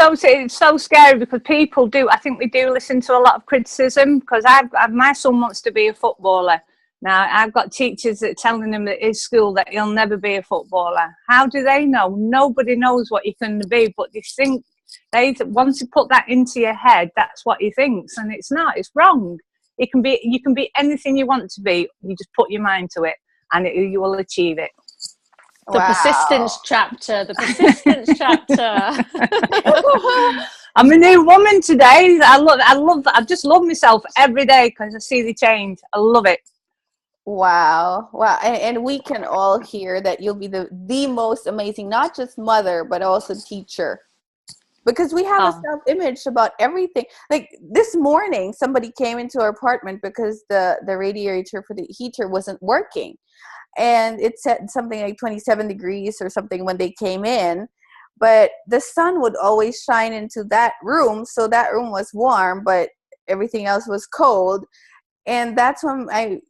Speaker 7: so scary, because people do. I think we do listen to a lot of criticism, because my son wants to be a footballer. Now, I've got teachers that are telling him at his school that he'll never be a footballer. How do they know? Nobody knows what he can be, but they think once you put that into your head, that's what he thinks, and it's not. It's wrong. You can be anything you want to be. You just put your mind to it, and you will achieve it.
Speaker 4: The persistence chapter. The persistence chapter.
Speaker 7: I'm a new woman today. I just love myself every day because I see the change. I love it.
Speaker 1: Wow. And we can all hear that you'll be the most amazing, not just mother, but also teacher. Because we have a self-image about everything. Like this morning, somebody came into our apartment because the radiator for the heater wasn't working. And it said something like 27 degrees or something when they came in. But the sun would always shine into that room. So that room was warm, but everything else was cold. And that's when I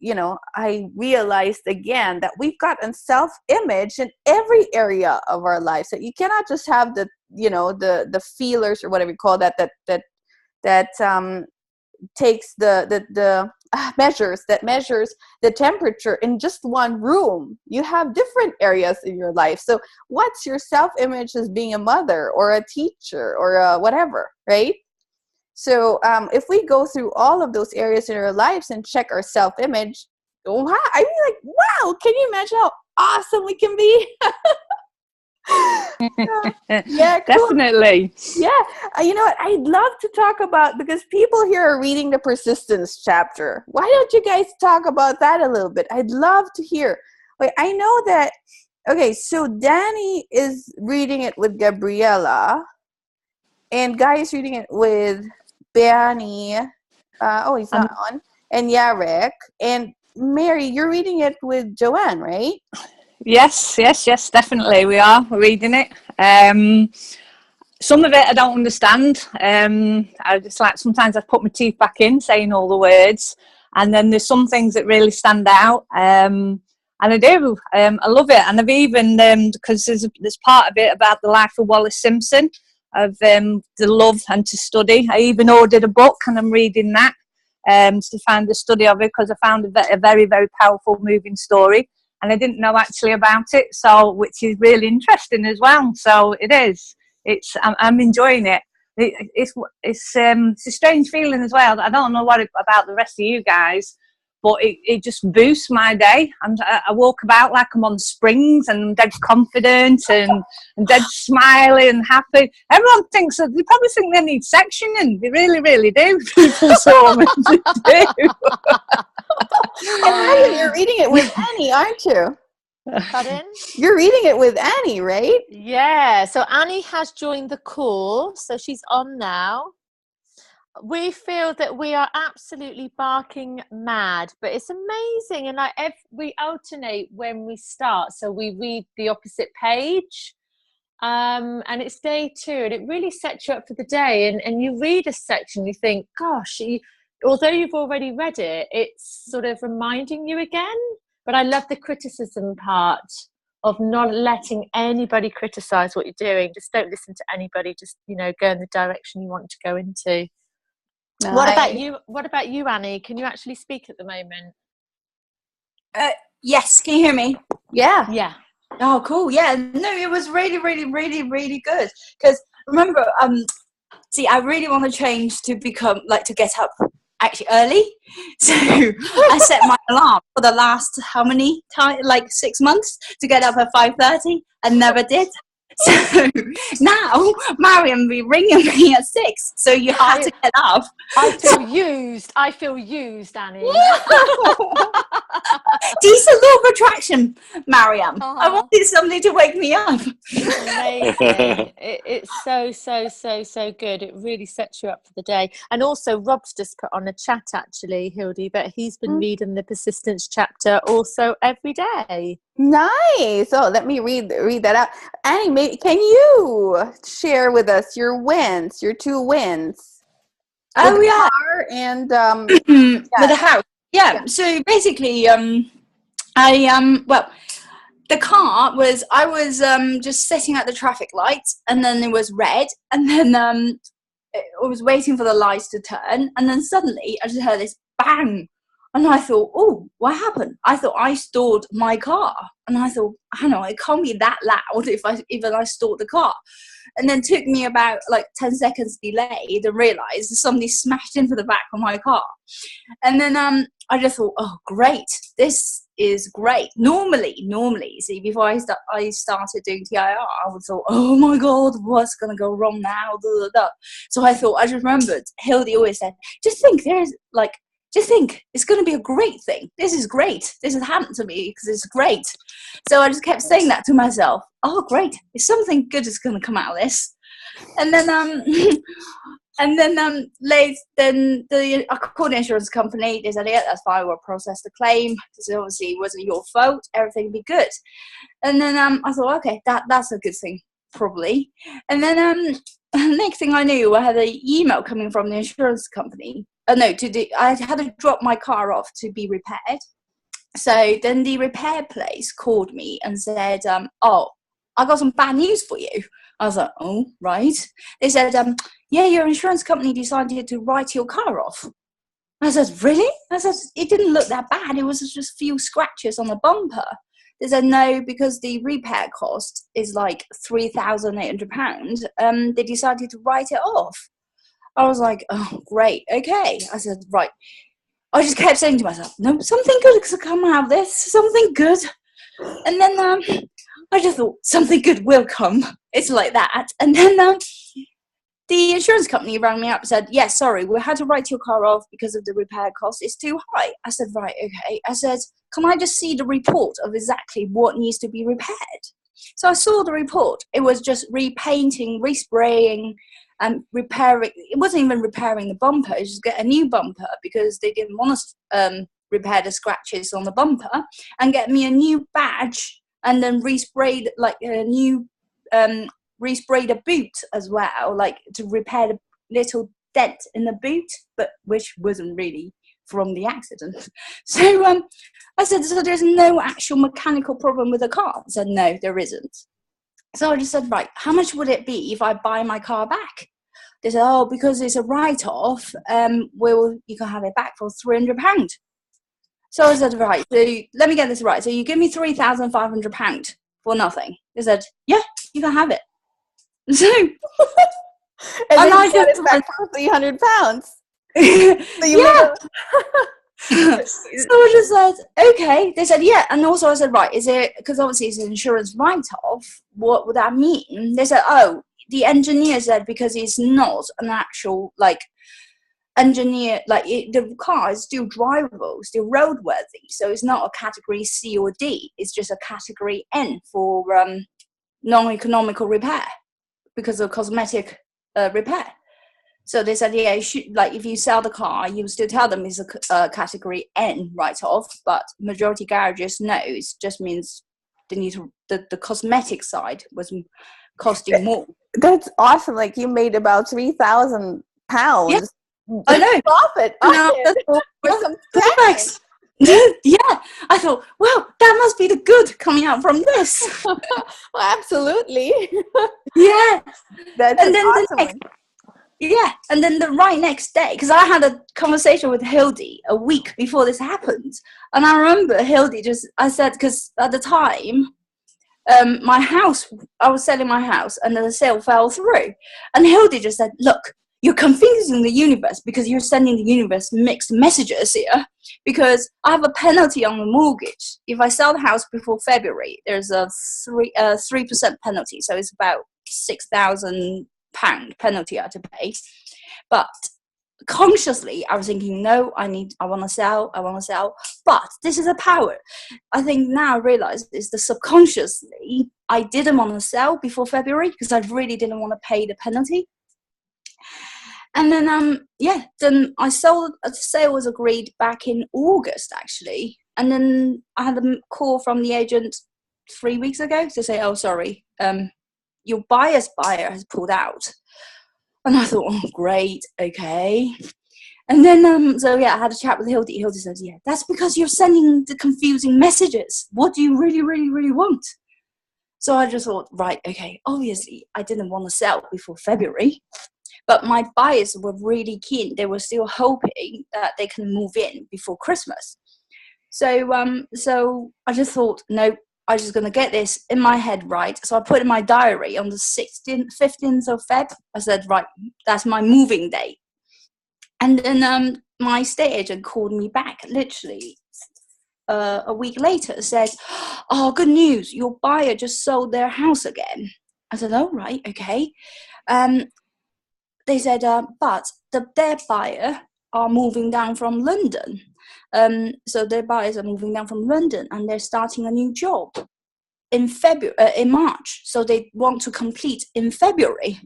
Speaker 1: realized again that we've got a self-image in every area of our lives. So you cannot just have the feelers or whatever you call that takes the measures the temperature in just one room. You have different areas in your life. So what's your self-image as being a mother or a teacher or a whatever, right? So if we go through all of those areas in our lives and check our self-image, wow, I mean, like, wow, can you imagine how awesome we can be?
Speaker 7: Yeah, cool. Definitely.
Speaker 1: Yeah, you know what? I'd love to talk about, because people here are reading the persistence chapter. Why don't you guys talk about that a little bit? I'd love to hear. Wait, I know that. Okay, so Danny is reading it with Gabriella, and Guy is reading it with Bernie. He's not on. And Yarek. And Mary, you're reading it with Joanne, right?
Speaker 7: Yes, definitely. We're reading it. Some of it I don't understand. I just sometimes I put my teeth back in saying all the words, and then there's some things that really stand out. And I do. I love it. And I've even, because there's part of it about the life of Wallace Simpson, of the love and to study. I even ordered a book and I'm reading that to find the study of it, because I found a very, very powerful, moving story. And I didn't know actually about it, so which is really interesting as well. So it is. I'm enjoying it. It's a strange feeling as well. I don't know about the rest of you guys, but it just boosts my day. I walk about like I'm on springs, and I'm dead confident and dead smiling and happy. Everyone thinks that they probably think they need sectioning. They really, really do. People saw me do.
Speaker 1: And you're reading it with Annie, aren't you?
Speaker 4: Pardon?
Speaker 1: You're reading it with Annie, right?
Speaker 4: Yeah. So Annie has joined the call, so she's on now. We feel that we are absolutely barking mad, but it's amazing. And we alternate when we start. So we read the opposite page, and it's day 2, and it really sets you up for the day. And you read a section, you think, gosh, although you've already read it, it's sort of reminding you again. But I love the criticism part of not letting anybody criticize what you're doing. Just don't listen to anybody. Just, go in the direction you want to go into. Nice. What about you, Annie? Can you actually speak at the moment?
Speaker 9: Yes. Can you hear me?
Speaker 4: Yeah.
Speaker 9: Oh, cool. Yeah. No, it was really, really, really, really good. Because remember, I really want to change to become, to get up actually early. So I set my alarm for the last, how many times? 6 months to get up at 5:30 and never did. So now Mariam be ringing me at 6, so you have to get up.
Speaker 4: I feel used, Annie.
Speaker 9: Decent law of attraction, Mariam. I wanted somebody to wake me up.
Speaker 4: Amazing. It's so good. It really sets you up for the day. And also Rob's just put on a chat actually, Hildy, but he's been reading the persistence chapter also every day.
Speaker 1: Nice. Oh, let me read that out. Annie, can you share with us your 2 wins?
Speaker 9: Oh,
Speaker 1: with
Speaker 9: yeah.
Speaker 1: The car and
Speaker 9: with the house. Yeah. So basically, the car was, I was just sitting at the traffic lights, and then it was red, and then I was waiting for the lights to turn, and then suddenly I just heard this bang And I thought, oh, what happened? I thought I stored my car. And I thought, hang on, it can't be that loud if I stored the car. And then took me about like 10 seconds delayed and realised somebody smashed into the back of my car. And then I just thought, oh, great, this is great. Normally, see, before I started doing TIR, I would thought, oh my God, what's going to go wrong now? Blah, blah, blah. So I thought, I just remembered, Hildy always said, just think it's going to be a great thing. This is great. This has happened to me because it's great. So I just kept saying that to myself. Oh, great. If something good is going to come out of this. And then, I called the insurance company. They said, yeah, that's fine. We'll process the claim. Because obviously it wasn't your fault. Everything will be good. And then I thought, okay, that's a good thing, probably. And then next thing I knew, I had an email coming from the insurance company. I had to drop my car off to be repaired. So then the repair place called me and said, oh, I got some bad news for you. I was like, oh, right. They said, yeah, your insurance company decided to write your car off. I said, really? I said, it didn't look that bad. It was just a few scratches on the bumper. They said, no, because the repair cost is like £3,800. They decided to write it off. I was like, oh, great, okay. I said, right. I just kept saying to myself, no, something good has come out of this, something good. And then I just thought, something good will come. It's like that. And then the insurance company rang me up and said, yes, sorry, we had to write your car off because of the repair cost. It's too high. I said, right, okay. I said, can I just see the report of exactly what needs to be repaired? So I saw the report. It was just repainting, respraying, and repairing. It wasn't even repairing the bumper. It was just get a new bumper because they didn't want to repair the scratches on the bumper, and get me a new badge, and then resprayed like a new resprayed a boot as well, like to repair the little dent in the boot, but which wasn't really from the accident. So I said, so there's no actual mechanical problem with the car? I said, no, there isn't. So I just said, right, how much would it be if I buy my car back? They said, oh, because it's a write-off, you can have it back for £300. So I said, right, so let me get this right. So you give me £3,500 for nothing. They said, yeah, you can have it. So,
Speaker 1: and I get it back for £300. So
Speaker 9: yeah. So I just said, okay. They said, yeah. And also I said, right, is it, because obviously it's an insurance write-off, what would that mean? They said, oh, the engineer said because it's not an actual, like, engineer, like, the car is still drivable, still roadworthy. So it's not a category C or D. It's just a category N for non-economical repair because of cosmetic repair. So they said, yeah, you should, like, if you sell the car, you still tell them it's a category N write-off, but majority garages know it just means they need to, the cosmetic side was costing more.
Speaker 1: That's awesome. Like, you made about £3,000.
Speaker 9: Yeah. I know.
Speaker 1: Profit.
Speaker 9: With some tax. Yeah. I thought, well, that must be the good coming out from this.
Speaker 1: Well, absolutely.
Speaker 9: Yeah.
Speaker 1: That's awesome.
Speaker 9: And then the right next day, because I had a conversation with Hildy a week before this happened, and I remember Hildy I said, because at the time, I was selling my house, and the sale fell through, and Hildy just said, look, you're confusing the universe because you're sending the universe mixed messages here, because I have a penalty on the mortgage. If I sell the house before February, there's a 3% penalty, so it's about £6,000 penalty I had to pay. But consciously I was thinking, no, I want to sell. But this is a power. I think now I realize is the subconsciously I didn't want to sell before February because I really didn't want to pay the penalty. And then then I sold. A sale was agreed back in August actually, and then I had a call from the agent 3 weeks ago to say, oh, sorry, your buyer's buyer has pulled out. And I thought, oh, great, okay. And then, I had a chat with Hildy. Hildy says, yeah, that's because you're sending the confusing messages. What do you really, really, really want? So I just thought, right, okay, obviously I didn't want to sell before February. But my buyers were really keen. They were still hoping that they can move in before Christmas. So I just thought, no, I'm just going to get this in my head right. So I put in my diary on the 15th of Feb. I said, right, that's my moving date. And then my estate agent called me back literally a week later, said, oh, good news, your buyer just sold their house again. I said, oh, right, okay. They said, but their buyer are moving down from London. So their buyers are moving down from London and they're starting a new job in March. So they want to complete in February,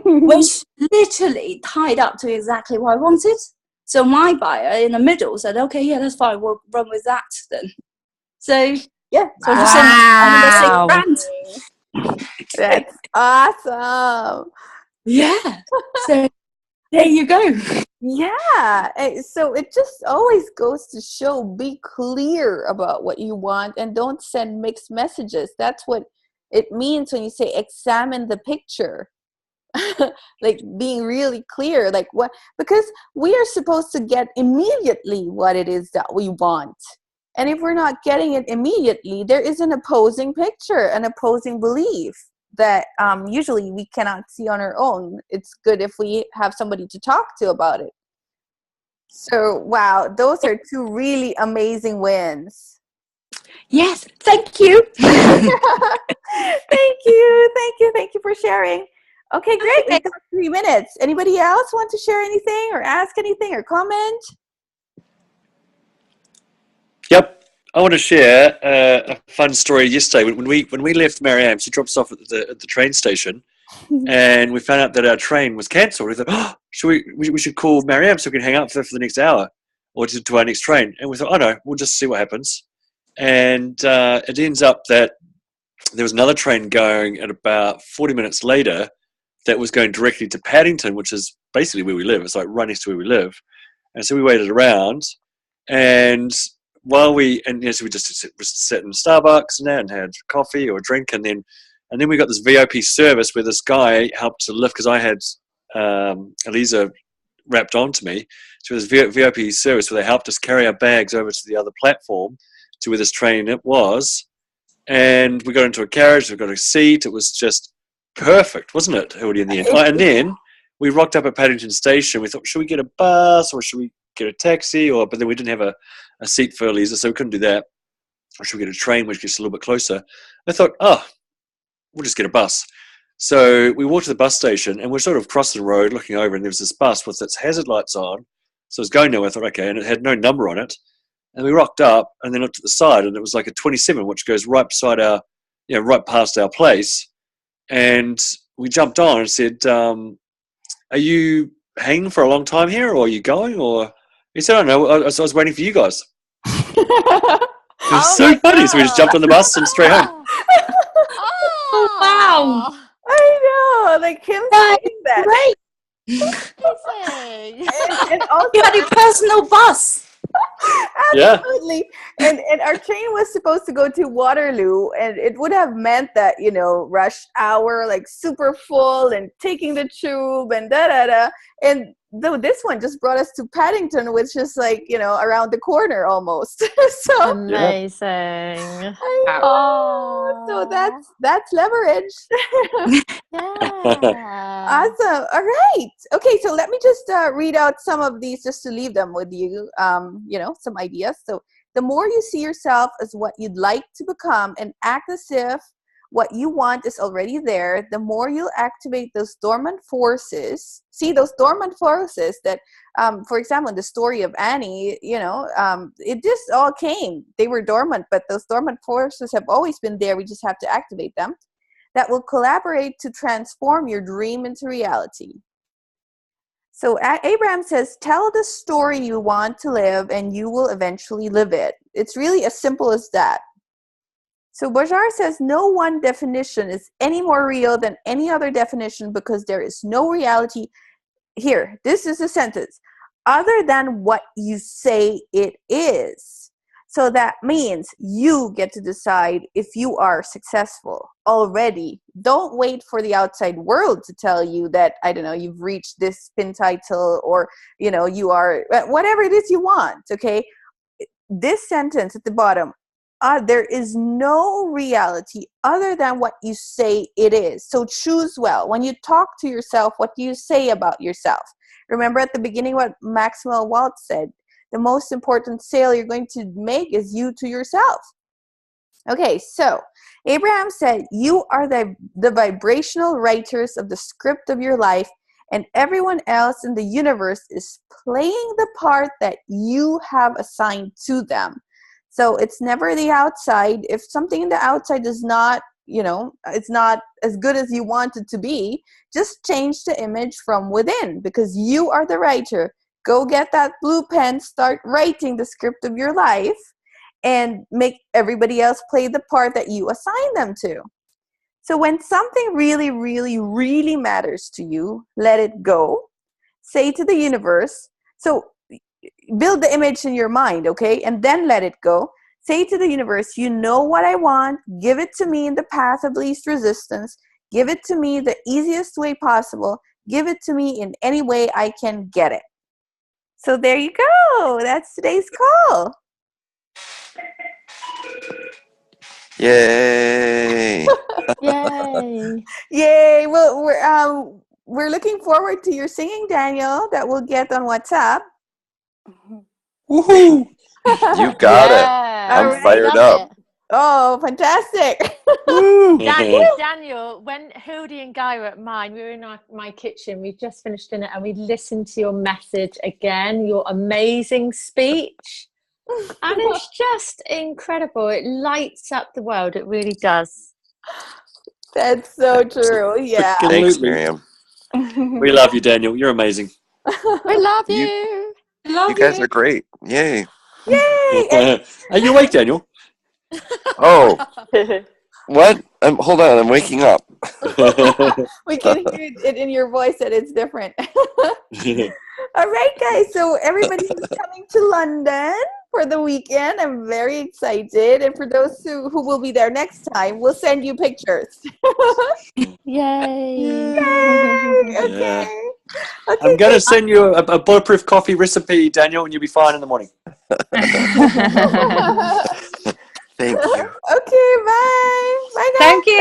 Speaker 9: which literally tied up to exactly what I wanted. So my buyer in the middle said, okay, yeah, that's fine. We'll run with that then. So yeah, so
Speaker 7: wow.
Speaker 9: I just $6,000.
Speaker 1: That's awesome.
Speaker 9: Yeah. So there you go.
Speaker 1: Yeah. So it just always goes to show, be clear about what you want and don't send mixed messages. That's what it means when you say examine the picture. Like being really clear, like what, because we are supposed to get immediately what it is that we want. And if we're not getting it immediately, there is an opposing picture, an opposing belief that usually we cannot see on our own. It's good if we have somebody to talk to about it. So, wow, those are two really amazing wins.
Speaker 9: Yes, thank you.
Speaker 1: Thank you for sharing. Okay, great. We've got 3 minutes. Anybody else want to share anything or ask anything or comment?
Speaker 3: Yep. I want to share a fun story yesterday. When we left Marianne, she dropped us off at the train station, and we found out that our train was cancelled. We thought, oh, we should call Marianne so we can hang out for the next hour or to our next train. And we thought, oh no, we'll just see what happens. And it ends up that there was another train going at about 40 minutes later that was going directly to Paddington, which is basically where we live. It's like right next to where we live. And so we waited around, and so we just sat in Starbucks and had coffee or a drink, and then we got this VIP service where this guy helped to lift, because I had Eliza wrapped onto me. So it was VIP service where they helped us carry our bags over to the other platform to where this train it was, and we got into a carriage. We got a seat. It was just perfect, wasn't it, Hildy, in the end? And then we rocked up at Paddington Station. We thought, should we get a bus or should we get a taxi? But then we didn't have a seat for Eliza, so we couldn't do that. Or should we get a train, which gets a little bit closer? I thought, we'll just get a bus. So we walked to the bus station, and we're sort of crossing the road looking over, and there was this bus with its hazard lights on. So it was going nowhere. I thought, okay, and it had no number on it. And we rocked up and then looked at the side, and it was like a 27, which goes right beside right past our place. And we jumped on and said, are you hanging for a long time here, or are you going? Or he said, I don't know, I was waiting for you guys. It was so funny. God. So we just jumped on the bus and straight home.
Speaker 9: Oh, wow.
Speaker 1: I know, like him saying that.
Speaker 9: Great. and also, you had a personal bus.
Speaker 1: Absolutely. Yeah. And our train was supposed to go to Waterloo, and it would have meant that, rush hour, like super full, and taking the tube and da-da-da. And though this one just brought us to Paddington, which is like, around the corner almost. So
Speaker 4: amazing.
Speaker 1: So that's leverage. Awesome. All right. Okay, so let me just read out some of these just to leave them with you, some ideas. So the more you see yourself as what you'd like to become and act as if what you want is already there, the more you'll activate those dormant forces. See, those dormant forces that, for example, in the story of Annie, it just all came. They were dormant, but those dormant forces have always been there. We just have to activate them. That will collaborate to transform your dream into reality. So Abraham says, tell the story you want to live and you will eventually live it. It's really as simple as that. So Bajar says, no one definition is any more real than any other definition because there is no reality. Here, this is a sentence. Other than what you say it is. So that means you get to decide if you are successful already. Don't wait for the outside world to tell you that, I don't know, you've reached this spin title, or, you know, you are whatever it is you want. Okay. This sentence at the bottom, there is no reality other than what you say it is. So choose well. When you talk to yourself, what do you say about yourself? Remember at the beginning what Maxwell Waltz said, the most important sale you're going to make is you to yourself. Okay, so Abraham said, you are the vibrational writers of the script of your life, and everyone else in the universe is playing the part that you have assigned to them. So it's never the outside. If something in the outside is not, you know, it's not as good as you want it to be, just change the image from within, because you are the writer. Go get that blue pen, start writing the script of your life, and make everybody else play the part that you assign them to. So when something really, really, really matters to you, let it go. Say to the universe, so build the image in your mind, okay? And then let it go. Say to the universe, you know what I want. Give it to me in the path of least resistance. Give it to me the easiest way possible. Give it to me in any way I can get it. So there you go. That's today's call.
Speaker 8: Yay!
Speaker 4: Yay.
Speaker 1: Yay. Well, we're looking forward to your singing, Daniel, that we'll get on WhatsApp.
Speaker 3: Woohoo!
Speaker 8: You got it. I'm
Speaker 1: Alright.
Speaker 8: fired
Speaker 4: Love
Speaker 8: up.
Speaker 4: it.
Speaker 1: Oh, fantastic.
Speaker 4: Daniel, when Hildy and Guy were at mine, we were in my kitchen. We just finished dinner and we listened to your message again, your amazing speech. And it's just incredible. It lights up the world. It really does.
Speaker 1: That's so true. Yeah.
Speaker 8: Thanks,
Speaker 3: Absolutely.
Speaker 8: Miriam.
Speaker 3: We love you, Daniel. You're amazing.
Speaker 4: We love
Speaker 8: You-
Speaker 4: you.
Speaker 9: Love
Speaker 8: You guys are great. Yay.
Speaker 1: Yay.
Speaker 3: Are you awake, Daniel?
Speaker 8: Oh, what? Hold on. I'm waking up.
Speaker 1: We can hear it in your voice that it's different. All right, guys. So everybody who's coming to London for the weekend, I'm very excited. And for those who will be there next time, we'll send you pictures.
Speaker 4: Yay.
Speaker 1: Okay.
Speaker 3: I'm going to send you a bulletproof coffee recipe, Daniel, and you'll be fine in the morning.
Speaker 8: Thank you.
Speaker 1: Okay, bye. Bye, guys.
Speaker 7: Thank you.